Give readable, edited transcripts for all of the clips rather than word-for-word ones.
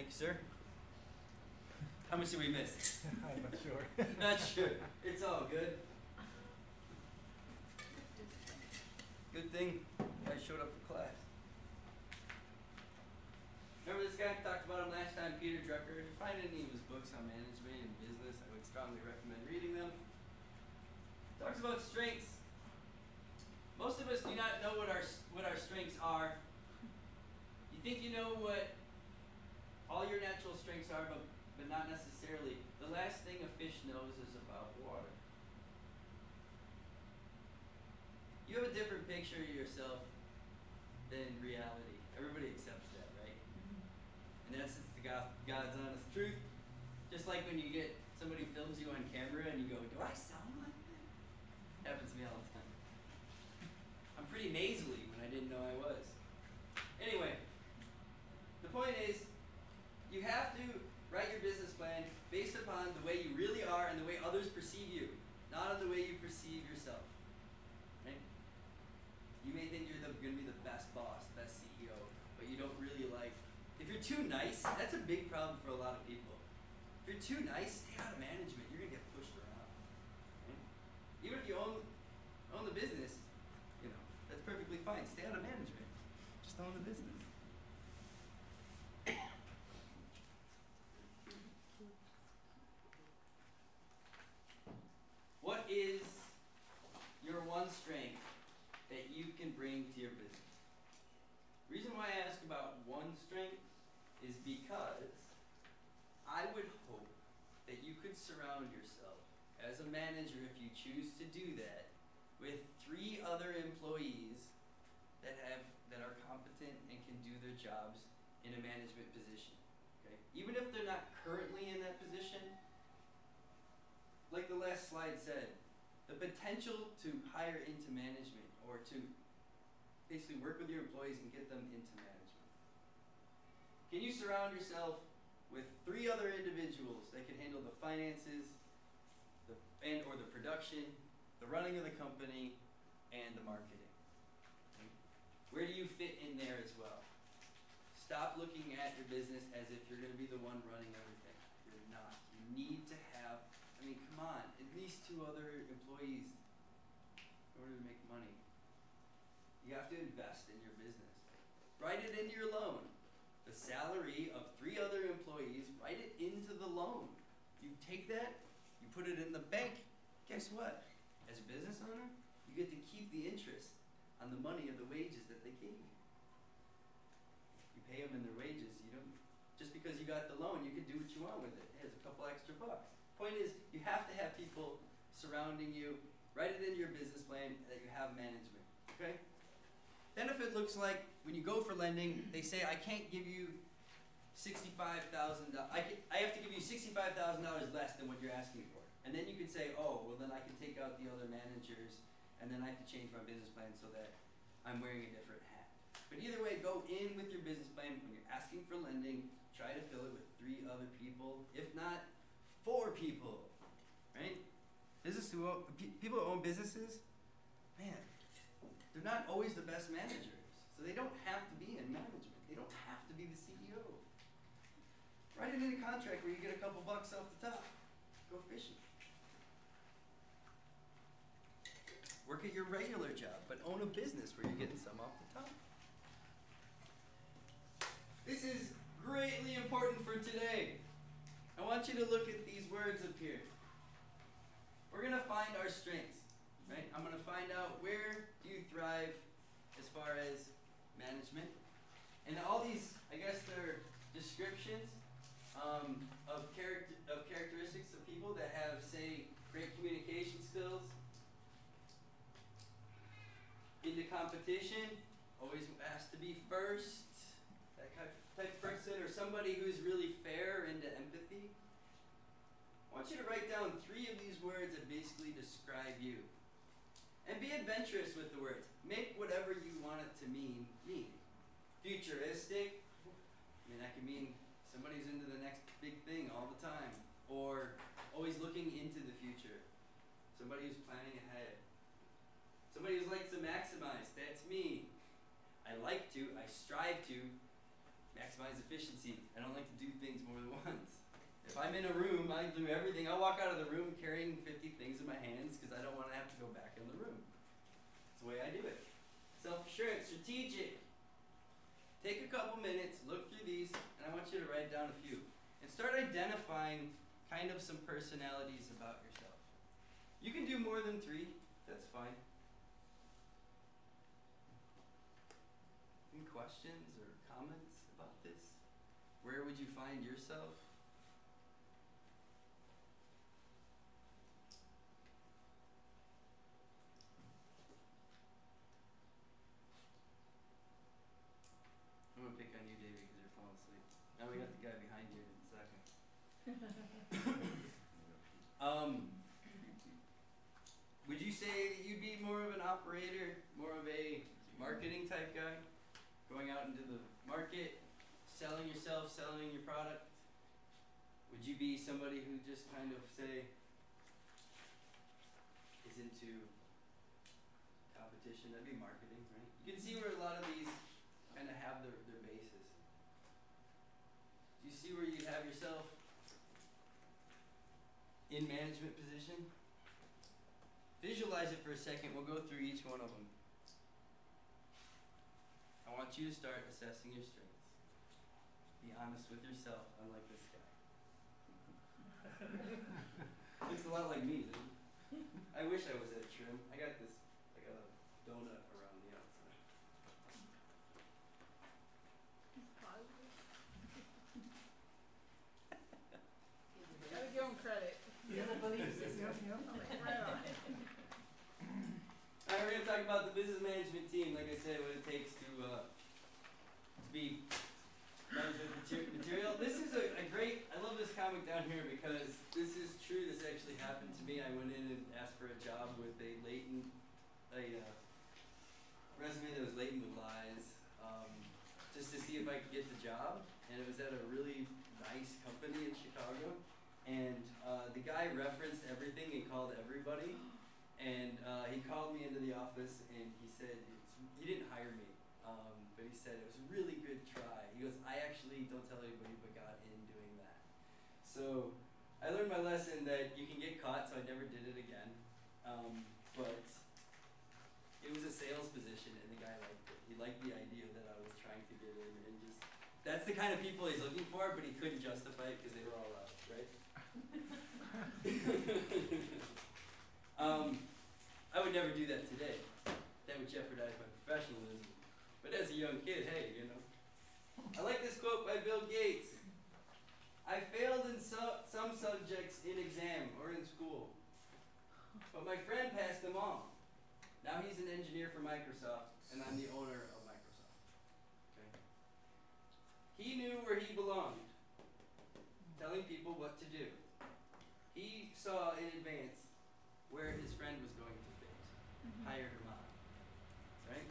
you, sir. How much did we miss? I'm not sure. Not sure. It's all good. Good thing I showed up for class. Remember this guy? I talked about him last time, Peter Drucker. If you find any of his books on management and business, I would strongly recommend reading them. Talks about strengths. Most of us do not know what our strengths are. You think you know what all your natural strengths are, but not necessarily. The last thing a fish knows is about water. You have a different picture of yourself than reality. Everybody accepts that, right? And that's just the God's honest truth. Just like when you get somebody films you on camera and you go, do I sound like that? Happens to me all the time. I'm pretty nasally when I didn't know I was. Anyway, the point is, you have to write your business plan based upon the way you really are and the way others perceive you, not on the way you perceive yourself. Right? You may think you're going to be the best boss, the best CEO, but you don't really like. If you're too nice, that's a big problem for a lot of people. If you're too nice, stay out of management. You're going to get pushed around. Right? Even if you own the business, you know, that's perfectly fine. Stay out of management. Just own the business. What is your one strength that you can bring to your business? The reason why I ask about one strength is because I would hope that you could surround yourself as a manager, if you choose to do that, with 3 other employees that are competent and can do their jobs in a management position. Okay? Even if they're not currently in that position, like the last slide said, the potential to hire into management or to basically work with your employees and get them into management. Can you surround yourself with 3 other individuals that can handle the finances, or the production, the running of the company, and the marketing? Okay? Where do you fit in there as well? Stop looking at your business as if you're going to be the one running everything. You're not. You need to have, I mean, come on, at least 2 other employees in order to make money. You have to invest in your business. Write it into your loan. The salary of 3 other employees, write it into the loan. You take that, you put it in the bank. Guess what? As a business owner, you get to keep the interest on the money of the wages that they gave you. You pay them in their wages. You don't, just because you got the loan, you can do what you want with it. Here's a couple extra bucks. Point is, you have to have people surrounding you. Write it into your business plan that you have management. Okay? Then if it looks like when you go for lending, they say, I can't give you $65,000. I have to give you $65,000 less than what you're asking for. And then you could say, oh, well then I can take out the other managers, and then I have to change my business plan so that I'm wearing a different hat. But either way, go in with your business plan. When you're asking for lending, try to fill it with 3 other people, if not 4 people, right? People who own businesses, man, they're not always the best managers. So they don't have to be in management. They don't have to be the CEO. Write it in a contract where you get a couple bucks off the top. Go fishing. Work at your regular job, but own a business where you're getting some off the top. This is greatly important for today. I want you to look at these words up here. We're going to find our strengths, right? I'm going to find out where do you thrive as far as management. And all these, I guess they're descriptions of characteristics of people that have, say, great communication skills, into competition, always has to be first, that type of person, or somebody who's really fair, into empathy. I want you to write down 3 of these words that basically describe you. And be adventurous with the words. Make whatever you want it to mean. Futuristic, I mean that could mean somebody who's into the next big thing all the time, or always looking into the future. Somebody who's planning ahead. Somebody who likes to maximize, that's me. I strive to maximize efficiency. I don't like to do things I'm in a room, I do everything. I'll walk out of the room carrying 50 things in my hands because I don't want to have to go back in the room. That's the way I do it. Self-assurance, strategic. Take a couple minutes, look through these, and I want you to write down a few. And start identifying kind of some personalities about yourself. You can do more than 3, that's fine. Any questions or comments about this? Where would you find yourself? I'm gonna pick on you, Davey, because you're falling asleep. Now we got the guy behind you in a second. Would you say that you'd be more of an operator, more of a marketing type guy? Going out into the market, selling yourself, selling your product? Would you be somebody who just kind of, say, is into competition? That'd be marketing, right? You can see where a lot of these kind of have their basis. Do you see where you have yourself in management position? Visualize it for a second. We'll go through each one of them. I want you to start assessing your strengths. Be honest with yourself, unlike this guy. Looks a lot like me, doesn't it? I wish I was that trim. I got a donut around the outside. Gotta give him credit. Yeah, I believe this. Right on. Alright, we're going to talk about the business management team. Like I said, what it takes to be management material. This is a great, I love this comic down here because this is true. This actually happened to me. I went in and asked for a job with a resume that was laden with lies, just to see if I could get the job. And it was at a really nice company in Chicago. And the guy referenced everything and called everybody. And he called me into the office and he said, he didn't hire me, but he said it was a really good try. He goes, I actually don't tell anybody but got in doing that. So I learned my lesson that you can get caught, so I never did it again. But it was a sales position and the guy liked it. He liked the idea that I was trying to get in and just, that's the kind of people he's looking for, but he couldn't justify it because they were all out, right? I would never do that today. That would jeopardize my professionalism. But as a young kid, hey, you know. I like this quote by Bill Gates. I failed in some subjects in exam or in school, but my friend passed them all. Now he's an engineer for Microsoft, and I'm the owner of Microsoft. Okay. He knew where he belonged, telling people what to do. He saw in advance where his friend was going to fit, hired him on, right?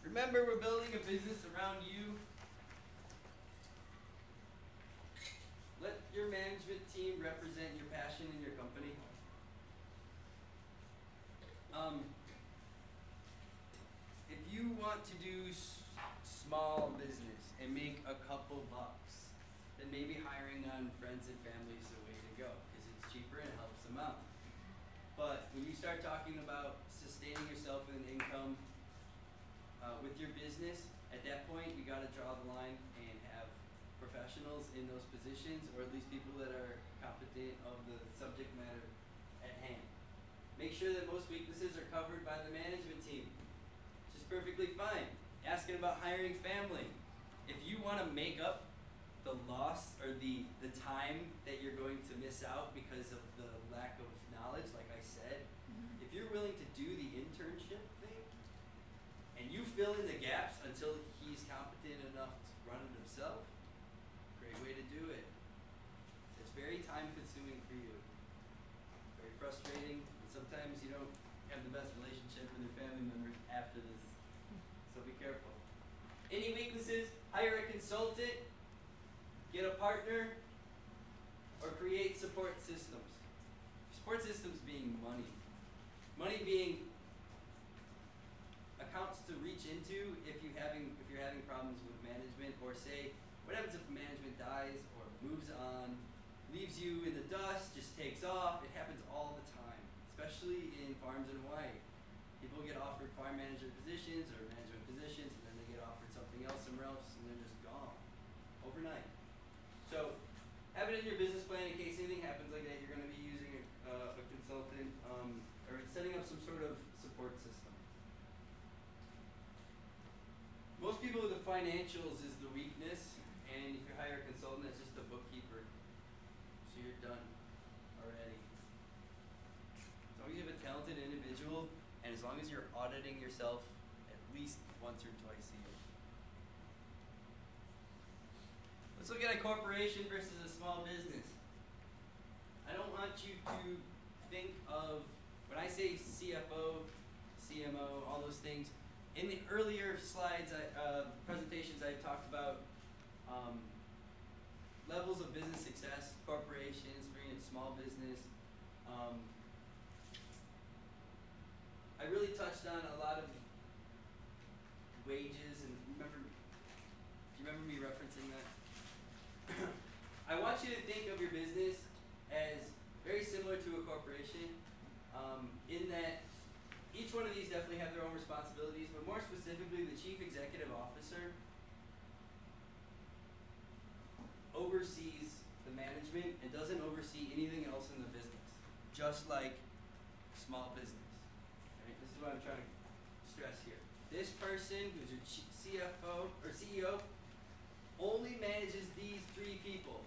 Remember, we're building a business around you. Let your management team represent your passion in your company. If you want to do small business and make a couple bucks, then maybe hiring on friends and family is the way to go because it's cheaper and helps them out. But when you start talking about sustaining yourself with an income with your business, at that point you got to draw the line and have professionals in those positions, or at least people that are competent of the subject matter at hand. Make sure that most weaknesses are covered by the management team, which is perfectly fine. Asking about hiring family. If you want to make up the loss or the time that you're going to miss out because of the lack of knowledge, like I said, if you're willing to do the internship thing and you fill in the gaps until he's competent enough to run it himself, great way to do it. It's very time consuming for you, very frustrating, and sometimes you don't have the best relationship with your family members after this, so be careful. Any weaknesses? Hire a consultant, get a partner, or create support systems. Support systems being money. Money being accounts to reach into if you're having having problems with management, or say, what happens if management dies or moves on, leaves you in the dust, just takes off? It happens all the time, especially in farms in Hawaii. People get offered farm manager positions or management positions, and then they get offered something else somewhere else, and they're just gone overnight. So have it in your business plan in case anything happens like that. You're going to be using a consultant or setting up some sort of support system. Most people, the financials is the weakness, and if you hire a consultant, that's just a bookkeeper. So you're done already. As long as you have a talented individual, and as long as you're auditing yourself at least once or twice a year. Let's look at a corporation versus a small business. I don't want you to think of, when I say CFO, CMO, all those things, in the earlier slides, presentations, I talked about levels of business success, corporations, bringing in small business. I really touched on a lot of wages, and do you remember me referencing that? I want you to think of your business as very similar to a corporation, in that each one of these definitely have their own responsibilities, but more specifically, the chief executive officer oversees the management and doesn't oversee anything else in the business, just like small business. Right? This is what I'm trying to stress here. This person, who's your CFO or CEO, only manages these 3 people.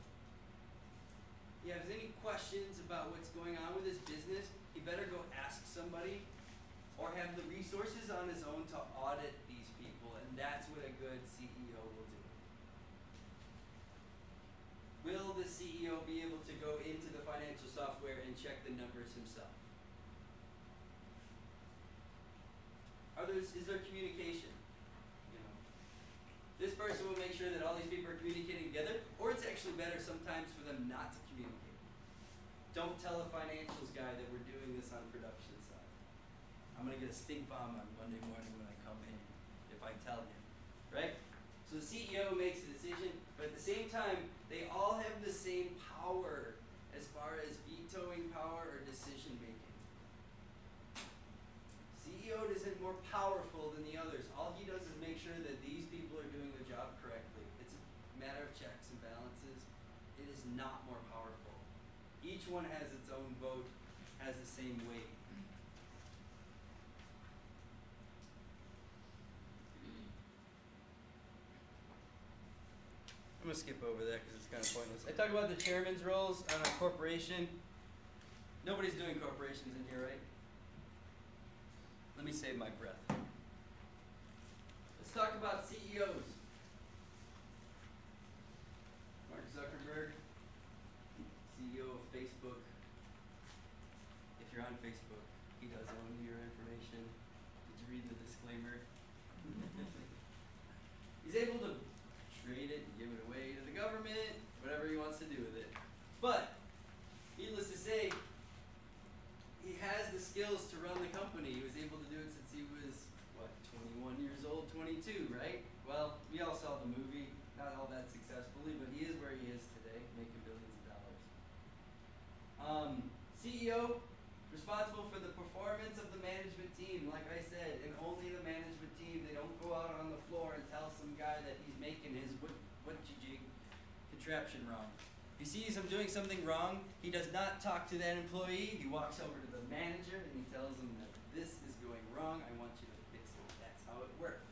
If he has any questions about what's going on with his business, he better go ask somebody or have the resources on his own to audit these people, and that's what a good CEO will do. Will the CEO be able to go into the financial software and check the numbers himself? Is there communication? This person will make sure that all these people are communicating together, or it's actually better sometimes for them not to communicate. Don't tell a financials guy that we're doing this on production side. I'm going to get a stink bomb on Monday morning when I come in if I tell him, right? So the CEO makes the decision, but at the same time, they all have the same power as far as vetoing power or decision making. CEO isn't more powerful than the others. All he does is make sure that these people are doing their job correctly. It's a matter of checks and balances. It is not more powerful. Each one has its own vote, has the same weight. I'm going to skip over that because it's kind of pointless. I talk about the chairman's roles on a corporation. Nobody's doing corporations in here, right? Let me save my breath. Let's talk about CEOs. Mark Zuckerberg, CEO of Facebook. If you're on Facebook, he does own your information. Did you read the disclaimer? He's able to trade it and give it away to the government, whatever he wants to do with it. But, needless to say, he has the skills to run the company. He was able to do it since he was, 21 years old, 22, right? Well, we all saw the movie, not all that successfully, but he is where he is today, making billions of dollars. CEO, responsible for the performance of the management team, like I said, and only the management team. They don't go out on the floor and tell some guy that he's making his what-jig contraption wrong. If he sees him doing something wrong, he does not talk to that employee. He walks over to the manager and he tells him that this is going wrong. I want you to fix it. That's how it works.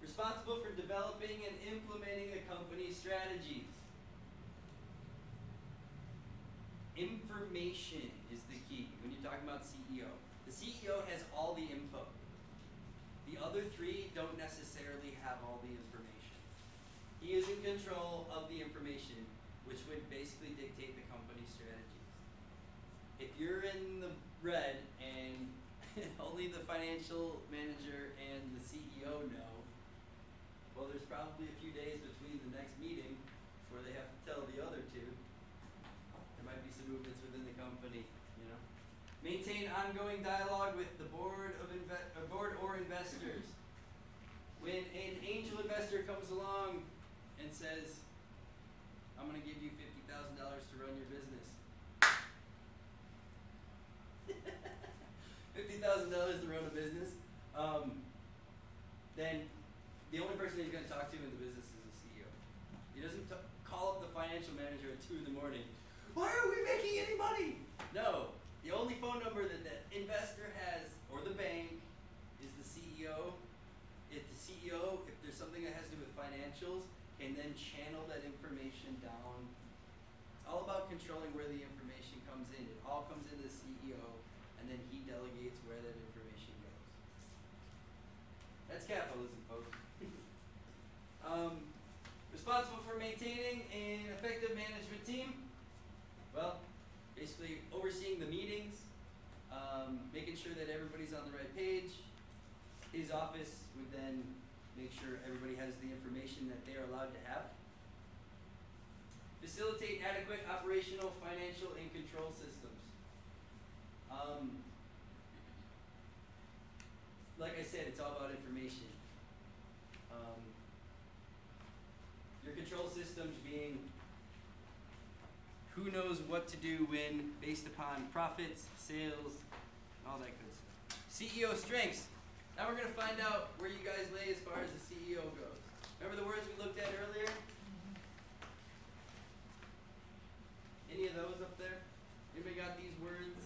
Responsible for developing and implementing the company's strategies. Information is the key when you're talking about CEO. The CEO has all the info. The other 3 don't necessarily have all the information. He is in control of the information, which would basically dictate the company's strategies. If you're in the red and only the financial manager and the CEO know, well, there's probably a few days between the next meeting before they have to tell the other 2. There might be some movements within the company, Maintain ongoing dialogue with the board or investors. When an says, I'm going to give you $50,000 to run your business. $50,000 to run a business, then the only person he's going to talk to in the business is the CEO. He doesn't call up the financial manager at 2 in the morning. Why are we making any money? No. The only phone number that the investor has, or the bank, is the CEO. If the CEO, if there's something that has to do with financials, can then channel that information down. It's all about controlling where the information comes in. It all comes into the CEO, and then he delegates where that information goes. That's capitalism, folks. Responsible for maintaining an effective management team. Well, basically overseeing the meetings, making sure that everybody's on the right page. His office would then make sure everybody has the information that they are allowed to have. Facilitate adequate operational, financial, and control systems. Like I said, it's all about information. Your control systems being who knows what to do when, based upon profits, sales, all that good stuff. CEO strengths. Now we're going to find out where you guys lay as far as the CEO goes. Remember the words we looked at earlier? Any of those up there? Anybody got these words?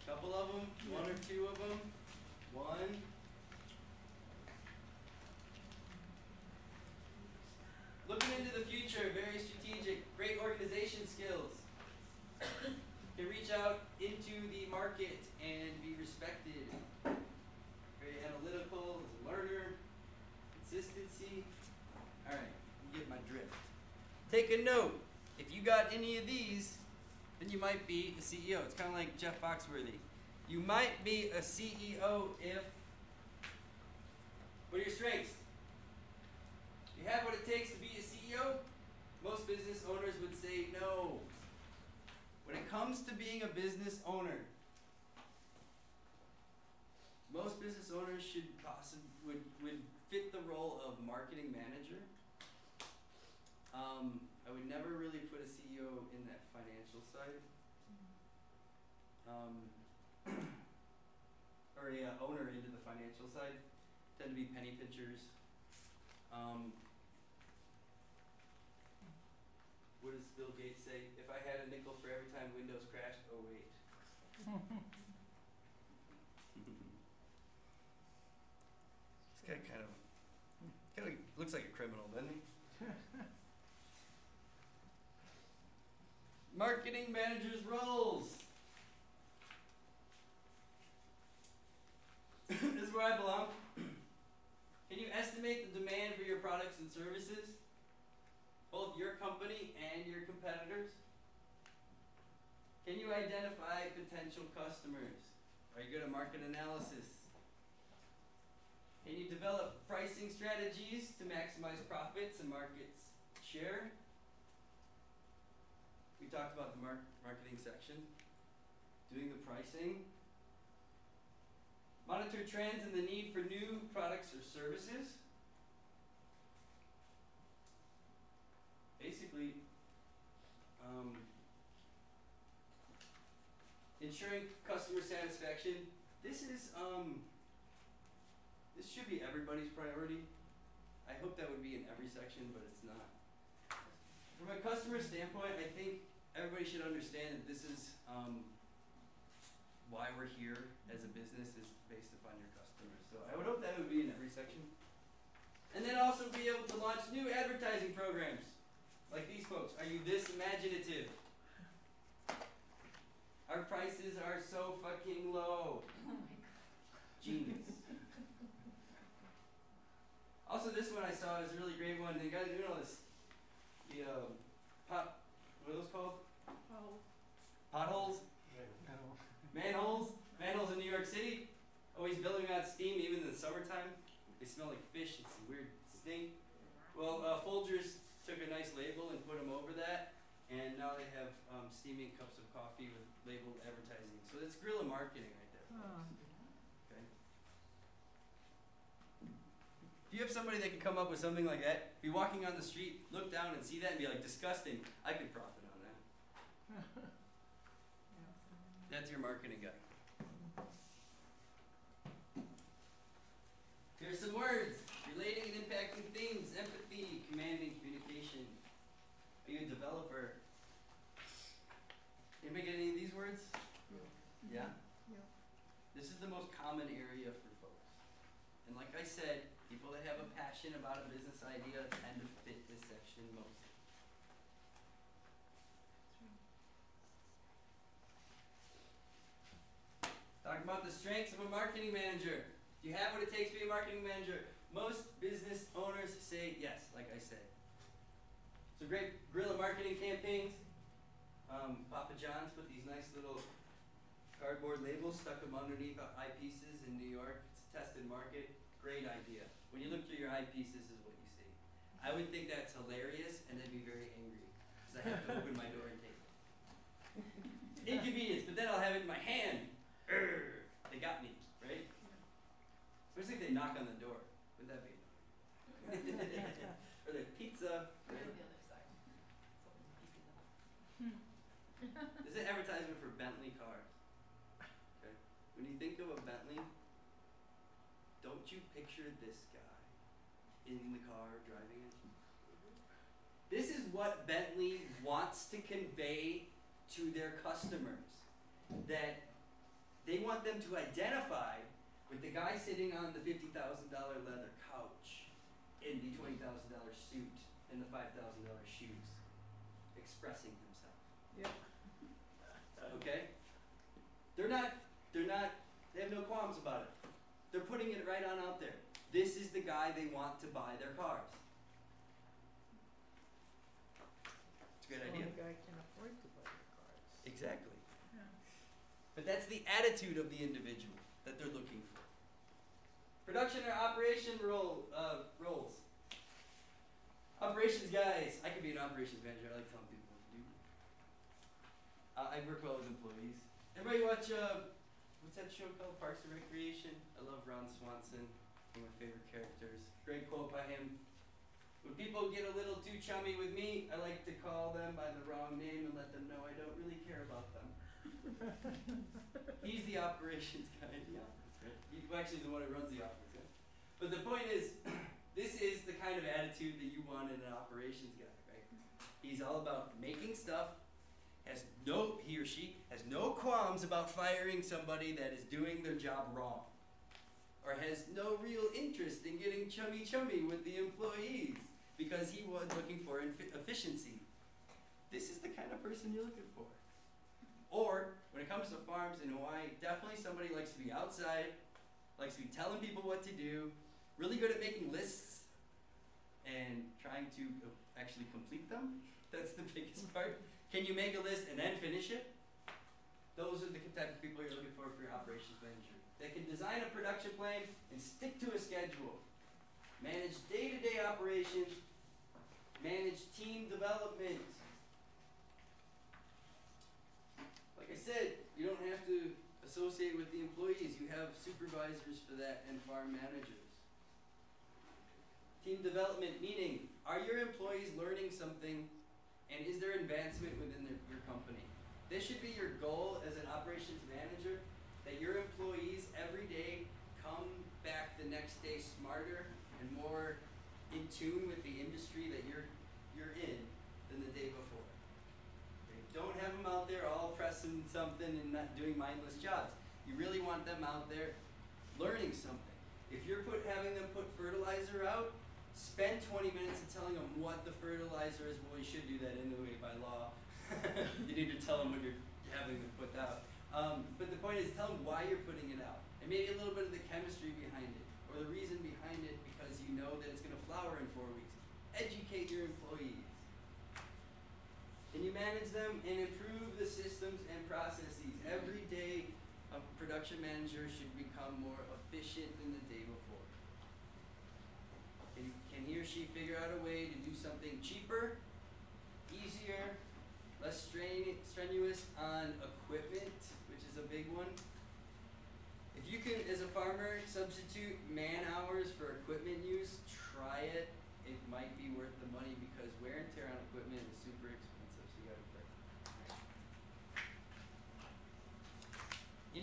Couple of them? One or two of them? One? Looking into the future, very strategic, great organization skills. Can reach out into the market and be respected. Very analytical, as a learner, consistency. Alright, you get my drift. Take a note. If you got any of these, then you might be a CEO. It's kind of like Jeff Foxworthy. You might be a CEO if... What are your strengths? You have what it takes to be a CEO? Most business owners would say no. When it comes to being a business owner, most business owners would fit the role of marketing manager. I would never really put a CEO in that financial side. Or a owner into the financial side. Tend to be penny pinchers. What does Bill Gates say? If I had a nickel for every time Windows crashed, oh wait. This guy kind of looks like a criminal, doesn't he? Marketing managers' roles. This is where I belong. Can you estimate the demand for your products and services? Both your company and your competitors? Can you identify potential customers? Are you good at market analysis? Can you develop pricing strategies to maximize profits and market share? We talked about the marketing section. Doing the pricing. Monitor trends and the need for new products or services. Basically, ensuring customer satisfaction. This should be everybody's priority. I hope that would be in every section, but it's not. From a customer standpoint, I think everybody should understand that this is why we're here as a business is based upon your customers. So I would hope that would be in every section. And then also be able to launch new advertising programs. Like these folks. Are you this imaginative? Our prices are so fucking low. Genius. Also, this one I saw is a really great one. You guys, you know this. The what are those called? Potholes. Manholes. Manholes in New York City. Always billowing out steam, even in the summertime. They smell like fish. It's a weird stink. Well, Folgers took a nice label and put them over that, and now they have steaming cups of coffee with labeled advertising. So it's guerrilla marketing right there. Okay. If you have somebody that can come up with something like that, be walking on the street, look down and see that and be like, disgusting, I could profit on that. That's your marketing guy. Here's some words. Relating and impacting themes, empathy, commanding communication. Are you a developer? Anybody get any of these words? Yeah? Yeah. This is the most common area for folks. And like I said, people that have a passion about a business idea tend to fit this section most. Talking about the strengths of a marketing manager. Do you have what it takes to be a marketing manager? Most business owners say yes, like I said. So great guerrilla marketing campaigns. Papa John's put these nice little cardboard labels, stuck them underneath eyepieces in New York. It's a tested market. Great idea. When you look through your eyepieces is what you see. I would think that's hilarious and then be very angry because I have to open my door and take it. Inconvenience, but then I'll have it in my hand. Urgh, they got me, right? Especially if they knock on the door. Would that be? Or like pizza. Go to the other side. This is an advertisement for Bentley cars. Okay. When you think of a Bentley, don't you picture this guy in the car driving it? This is what Bentley wants to convey to their customers. That they want them to identify with the guy sitting on the $50,000 leather couch in the $20,000 suit and the $5,000 shoes, expressing himself. Yep. Okay? They have no qualms about it. They're putting it right on out there. This is the guy they want to buy their cars. It's a good idea. The guy can afford to buy the cars. Exactly. Yeah. But that's the attitude of the individual that they're looking for. Production or operation roles. Operations guys. I could be an operations manager. I like telling people what to do. I work well with employees. Everybody watch, what's that show called? Parks and Recreation? I love Ron Swanson. One of my favorite characters. Great quote by him. When people get a little too chummy with me, I like to call them by the wrong name and let them know I don't really care about them. He's the operations guy in the office, right? He actually is the one who runs the office, right? But the point is, this is the kind of attitude that you want in an operations guy, right? He's all about making stuff, he or she has no qualms about firing somebody that is doing their job wrong, or has no real interest in getting chummy with the employees because he was looking for efficiency. This is the kind of person you're looking for. Or, when it comes to farms in Hawaii, definitely somebody likes to be outside, likes to be telling people what to do, really good at making lists, and trying to actually complete them. That's the biggest part. Can you make a list and then finish it? Those are the type of people you're looking for your operations manager. They can design a production plan and stick to a schedule. Manage day-to-day operations. Manage team development. Like I said, you don't have to associate with the employees. You have supervisors for that and farm managers. Team development, meaning, are your employees learning something, and is there advancement within your company? This should be your goal as an operations manager, that your employees every day come back the next day smarter and more in tune with the industry that you're in than the day before. Okay? Don't have them out there all pressing something and not doing mindless jobs. You really want them out there learning something. If you're having them put fertilizer out, spend 20 minutes of telling them what the fertilizer is. Well, you should do that anyway by law. You need to tell them what you're having them put out. But the point is, tell them why you're putting it out. And maybe a little bit of the chemistry behind it, or the reason behind it, because you know that it's going to flower in 4 weeks. Educate your employees. And you manage them and improve the systems and processes. Every day, a production manager should become more efficient than the day before. Can he or she figure out a way to do something cheaper, easier, less strenuous on equipment, which is a big one? If you can, as a farmer, substitute man hours for equipment use,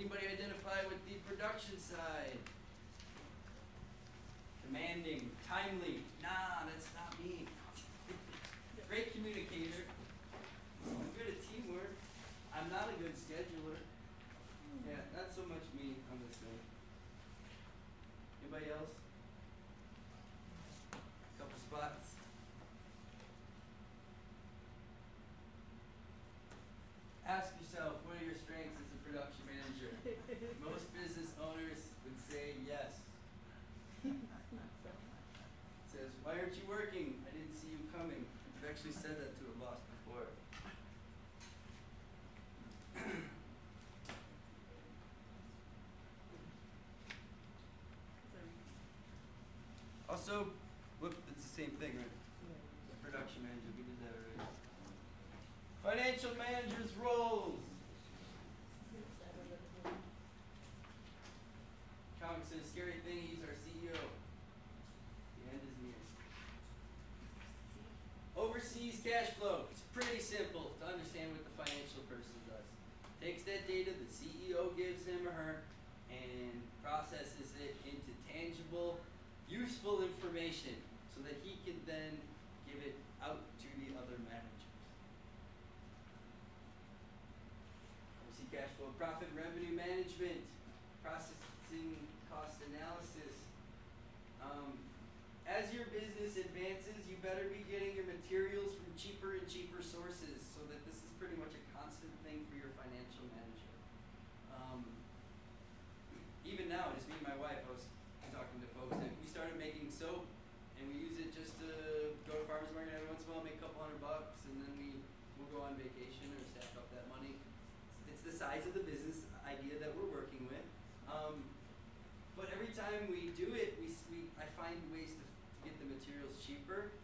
anybody identify with the production side? Demanding, timely. Nah, that's not me. Great communicator. I'm good at teamwork. I'm not a good scheduler. Yeah, not so much me on this thing. Anybody else? Couple spots. Ask yourself, what are your strengths as a production manager? Most business owners would say yes. It says, why aren't you working? I didn't see you coming. I've actually said that to a boss before. Also, whoop, it's the same thing, right? Production manager, we did that already. Financial manager's roles. Comic says, scary thing, he's our CEO. The end is near. Oversees cash flow. It's pretty simple to understand what the financial person does. Takes that data the CEO gives him or her and processes it into tangible, useful information so that he can then give it out to the other managers. Oversee cash flow, profit, revenue management, processing, cost analysis. As your business advances, you better be getting your materials from cheaper and cheaper sources so that this is pretty much a constant thing for your financial manager. Even now, just me and my wife, I was talking to folks that we started making soap and we use it just to go to farmer's market every once in a while, make a couple $100 and then we'll go on vacation or stack up that money. It's the size of the business idea that we're working with. But every time we do it, I find ways to get the materials cheaper.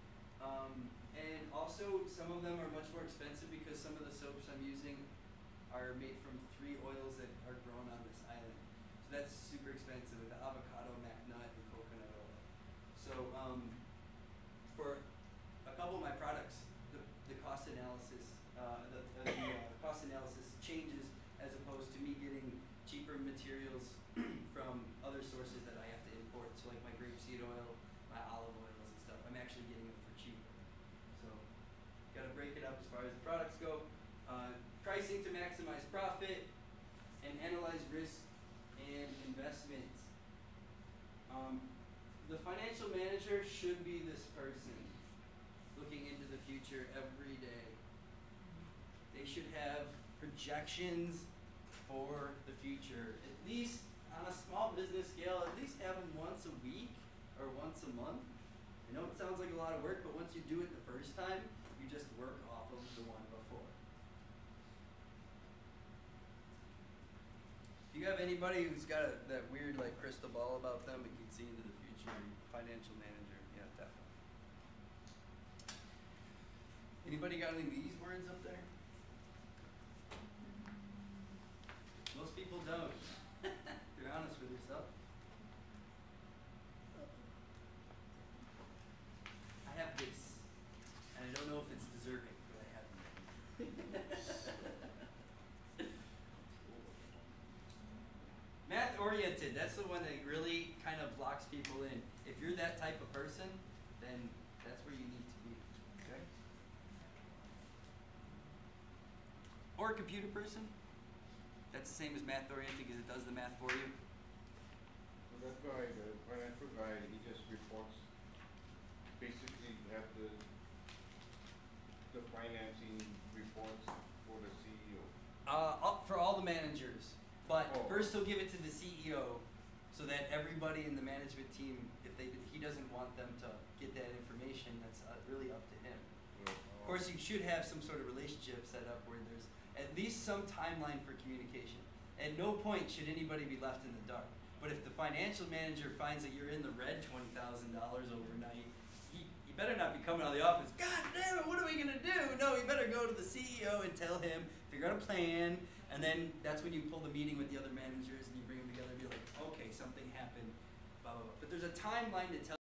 And also, some of them are much more expensive because some of the soaps I'm using are made from 3 oils that are grown on this island. So that's super expensive, with the avocado, mac nut, and coconut oil. So for a couple of my products, the cost analysis, cost analysis changes as opposed to me getting cheaper materials from other sources that I have to import. So like my grapeseed oil, my olive oils and stuff, I'm actually getting them for cheaper. So got to break it up as far as the products go. Pricing to maximize profit and analyze risk and investments. The financial manager should be this person looking into the future every day. They should have projections for the future, at least on a small business scale, at least have them once a week or once a month. I know it sounds like a lot of work, but once you do it the first time, you just work off of the one before. If you have anybody who's got that weird like crystal ball about them and can see into the future, financial manager, yeah, definitely. Anybody got any of these words up there? Most people don't. You're honest with yourself. I have this, and I don't know if it's deserving, but I have it. Math oriented, that's the one that really kind of locks people in. If you're that type of person, then that's where you need to be. Okay? Or a computer person. That's the same as math oriented because it does the math for you. So that guy, the financial guy, he just reports, basically you have the financing reports for the CEO. For all the managers. But Oh. first he'll give it to the CEO so that everybody in the management team, he doesn't want them to get that information, that's really up to him. Of course, you should have some sort of relationship set up where there's at least some timeline for communication. At no point should anybody be left in the dark. But if the financial manager finds that you're in the red $20,000 overnight, he better not be coming out of the office, God damn it, what are we going to do? No, you better go to the CEO and tell him, figure out a plan, and then that's when you pull the meeting with the other managers and you bring them together and be like, okay, something happened, blah, blah, blah. But there's a timeline to tell